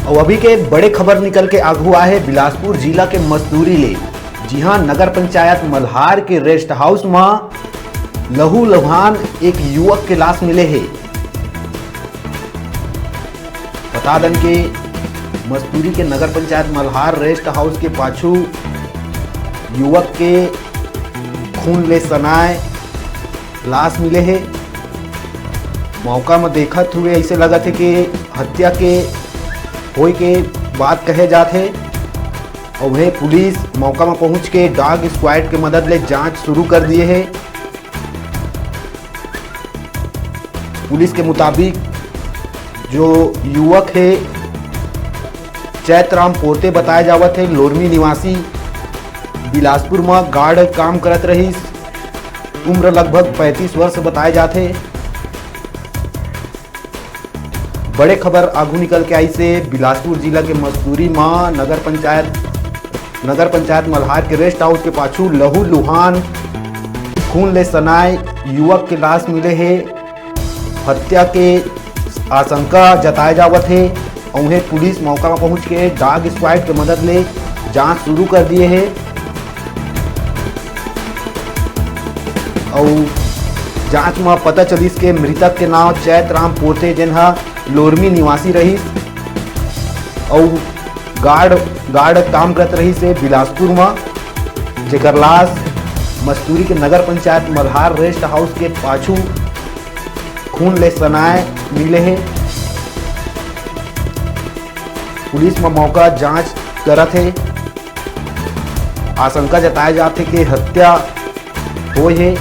और अभी के एक बड़े खबर निकल के आगू आए है बिलासपुर जिला के मस्तूरी ले। जी हाँ, नगर पंचायत मल्हार के रेस्ट हाउस में लहू लुहान एक युवक के लाश मिले है। बता दें कि मस्तूरी के नगर पंचायत मल्हार रेस्ट हाउस के पाछू युवक के खून ले सनाए लाश मिले है। मौका में देखत हुए ऐसे लगत है कि हत्या के होए के बात कहे जाते और वह पुलिस मौका में पहुंच के डॉग स्क्वाड के मदद ले जांच शुरू कर दिए है। पुलिस के मुताबिक जो युवक है चैतराम पोते बताया जावत है, लोरमी निवासी, बिलासपुर में गार्ड काम करत रही, उम्र लगभग 35 वर्ष बताए जाते। बड़े खबर आगू निकल के आई से बिलासपुर जिला के मस्तूरी में नगर पंचायत मल्हार के रेस्ट हाउस के पाछू लहू लुहान खून ले सनाए युवक के लाश मिले है। हत्या के आशंका जताए जावत है और उन्हें पुलिस मौका में पहुंच के डॉग स्क्वाड की मदद ले जांच शुरू कर दिए है। और जांच में पता चलिस के मृतक के नाम चैतराम पोते जिन्हा लोरमी निवासी रही और गार्ड काम करत रही से बिलासपुर में, जेकर लाश मस्तूरी के नगर पंचायत मल्हार रेस्ट हाउस के पाछू खून ले सनाए मिले हैं। पुलिस में मौका जांच करत है। आशंका जताए जाते कि हत्या हुई है।